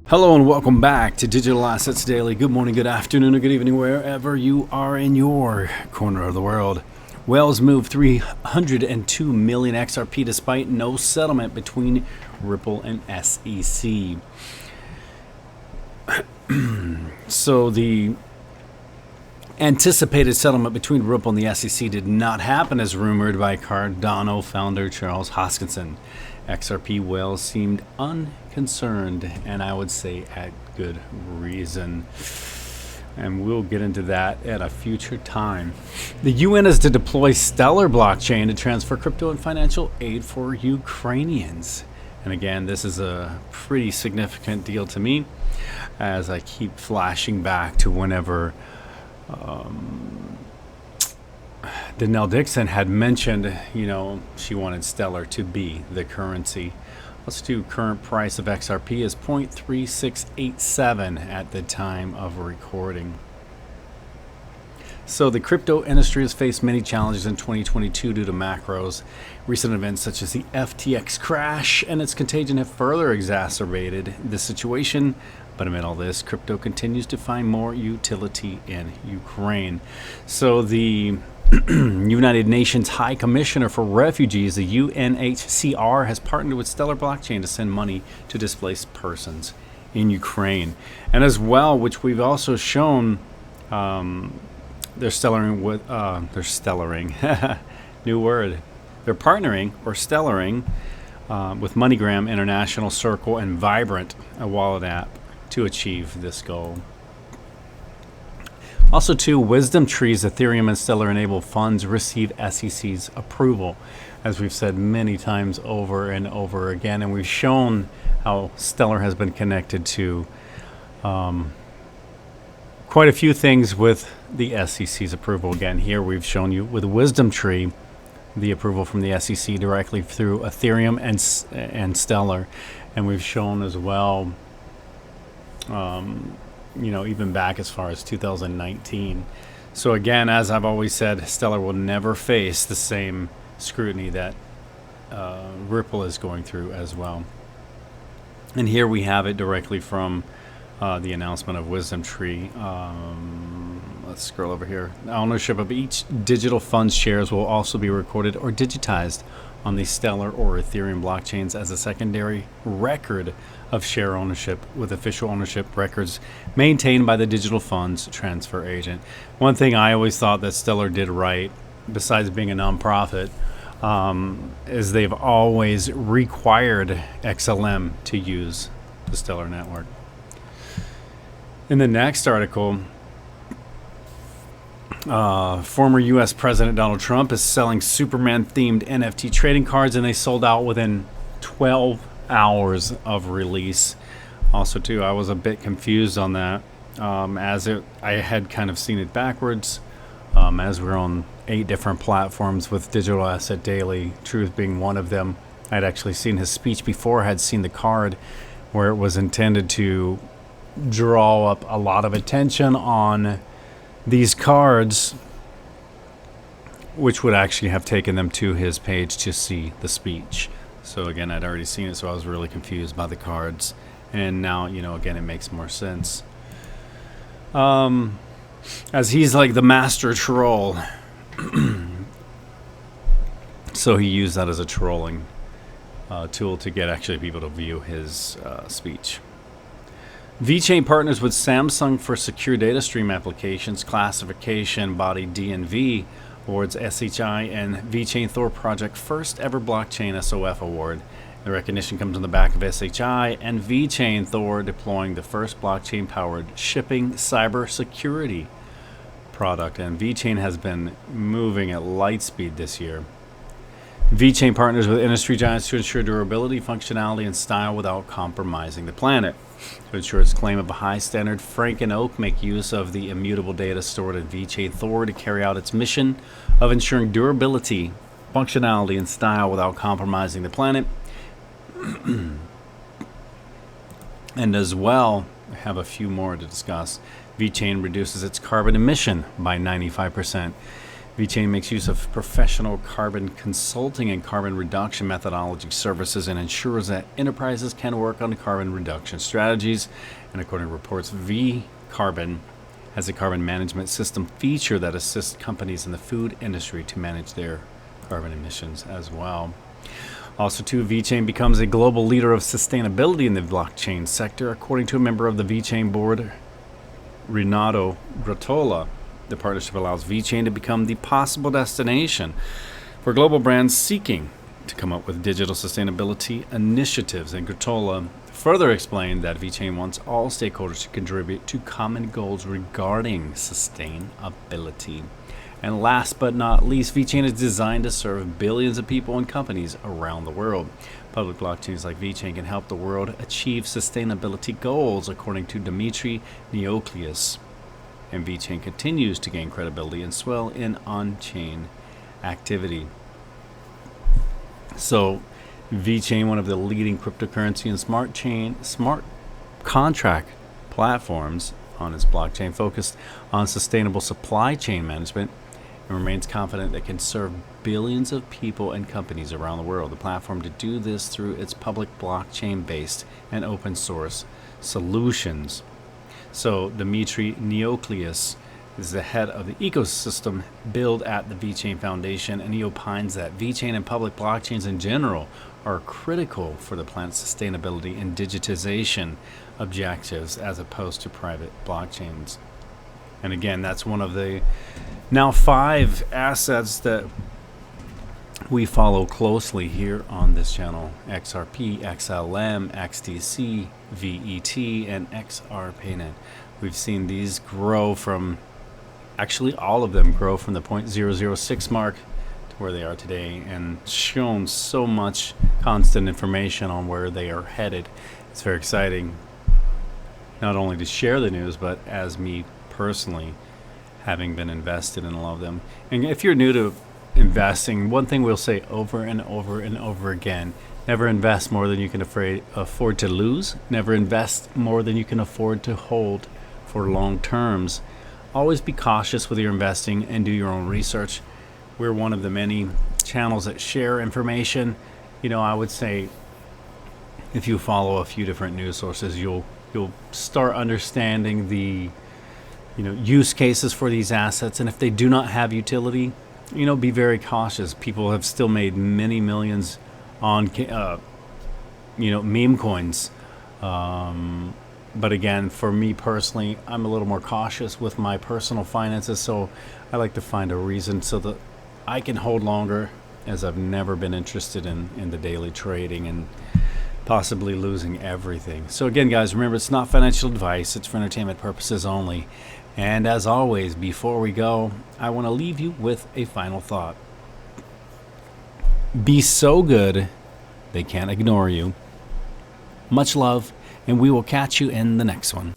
Hello and welcome back to Digital Assets Daily. Good morning, good afternoon, or good evening, wherever you are in your corner of the world. Whales moved 302 million XRP despite no settlement between Ripple and SEC. So the anticipated settlement between Ripple and the SEC did not happen as rumored by Cardano founder Charles Hoskinson. XRP whales seemed unconcerned, and I would say at good reason. And we'll get into that at a future time. The UN is to deploy Stellar blockchain to transfer crypto and financial aid for Ukrainians. And again, this is a pretty significant deal to me, as I keep flashing back to whenever Danelle Dixon had mentioned, she wanted Stellar to be the currency. Let's do current price of XRP is 0.3687 at the time of recording. So the crypto industry has faced many challenges in 2022 due to macros. Recent events such as the FTX crash and its contagion have further exacerbated the situation. But amid all this, crypto continues to find more utility in Ukraine. So the United Nations High Commissioner for Refugees, the UNHCR, has partnered with Stellar Blockchain to send money to displaced persons in Ukraine. And as well, which we've also shown, they're stellaring with, new word. They're partnering or stellaring with MoneyGram, International, Circle, and Vibrant, a wallet app, to achieve this goal. Also, too, Wisdom Tree's Ethereum and Stellar-enabled funds receive SEC's approval, as we've said many times over and over again, and we've shown how Stellar has been connected to quite a few things with the SEC's approval. Again, here we've shown you with Wisdom Tree the approval from the SEC directly through Ethereum and Stellar, and we've shown as well even back as far as 2019. So again, as I've always said, Stellar will never face the same scrutiny that Ripple is going through as well. And here we have it directly from the announcement of Wisdom Tree. Let's scroll over here. The ownership of each digital fund's shares will also be recorded or digitized on the Stellar or Ethereum blockchains as a secondary record of share ownership, with official ownership records maintained by the digital funds transfer agent. One thing I always thought that Stellar did right, besides being a nonprofit, is they've always required XLM to use the Stellar network. In the next article, former U.S. President Donald Trump is selling Superman-themed NFT trading cards, and they sold out within 12 hours of release. Also, too, I was a bit confused on that, I had kind of seen it backwards, as we're on 8 different platforms with Digital Asset Daily, Truth being one of them. I'd actually seen his speech before I had seen the card, where it was intended to draw up a lot of attention on these cards, which would actually have taken them to his page to see the speech. So again, I'd already seen it, so I was really confused by the cards. And now, again, it makes more sense. As he's like the master troll. So he used that as a trolling tool to get actually people to view his speech. Vechain partners with Samsung for secure data stream applications. Classification body DNV awards SHI and Vechain Thor project first ever blockchain SOF award. The recognition comes on the back of SHI and Vechain Thor deploying the first blockchain powered shipping cybersecurity product, and Vechain has been moving at light speed this year. Vechain partners with industry giants to ensure durability, functionality, and style without compromising the planet. To ensure its claim of a high standard, Frank and Oak make use of the immutable data stored in Vechain Thor to carry out its mission of ensuring durability, functionality, and style without compromising the planet. And as well, I have a few more to discuss. Vechain reduces its carbon emission by 95%. Vechain makes use of professional carbon consulting and carbon reduction methodology services and ensures that enterprises can work on carbon reduction strategies. And according to reports, V-Carbon has a carbon management system feature that assists companies in the food industry to manage their carbon emissions as well. Also, too, Vechain becomes a global leader of sustainability in the blockchain sector, according to a member of the Vechain board, Renato Grottola. The partnership allows Vechain to become the possible destination for global brands seeking to come up with digital sustainability initiatives. And Grottola further explained that Vechain wants all stakeholders to contribute to common goals regarding sustainability. And last but not least, Vechain is designed to serve billions of people and companies around the world. Public blockchains like Vechain can help the world achieve sustainability goals, according to Dmitry Neocleous. And Vechain continues to gain credibility and swell in on-chain activity. So, Vechain, one of the leading cryptocurrency and smart contract platforms on its blockchain, focused on sustainable supply chain management, and remains confident that it can serve billions of people and companies around the world. The platform to do this through its public blockchain-based and open source solutions. So Dmitry Neocleous is the head of the ecosystem build at the Vechain Foundation, and he opines that Vechain and public blockchains in general are critical for the planet's sustainability and digitization objectives as opposed to private blockchains. And again, that's one of the now 5 assets that we follow closely here on this channel: XRP, XLM, XDC, VET, and XRP. We've seen these grow from, actually all of them grow from the 0.006 mark to where they are today, and shown so much constant information on where they are headed. It's very exciting, not only to share the news, but as me personally, having been invested in all of them. And if you're new to investing, one thing we'll say over and over and over again: never invest more than you can afford to lose. Never invest more than you can afford to hold for long terms. Always be cautious with your investing and do your own research. We're one of the many channels that share information. You know, I would say if you follow a few different news sources, you'll start understanding the use cases for these assets. And if they do not have utility, be very cautious. People have still made many millions on meme coins. But again, for me personally, I'm a little more cautious with my personal finances, so I like to find a reason so that I can hold longer, as I've never been interested in the daily trading and possibly losing everything. So again, guys, remember, it's not financial advice. It's for entertainment purposes only. And as always, before we go, I want to leave you with a final thought. Be so good they can't ignore you. Much love, and we will catch you in the next one.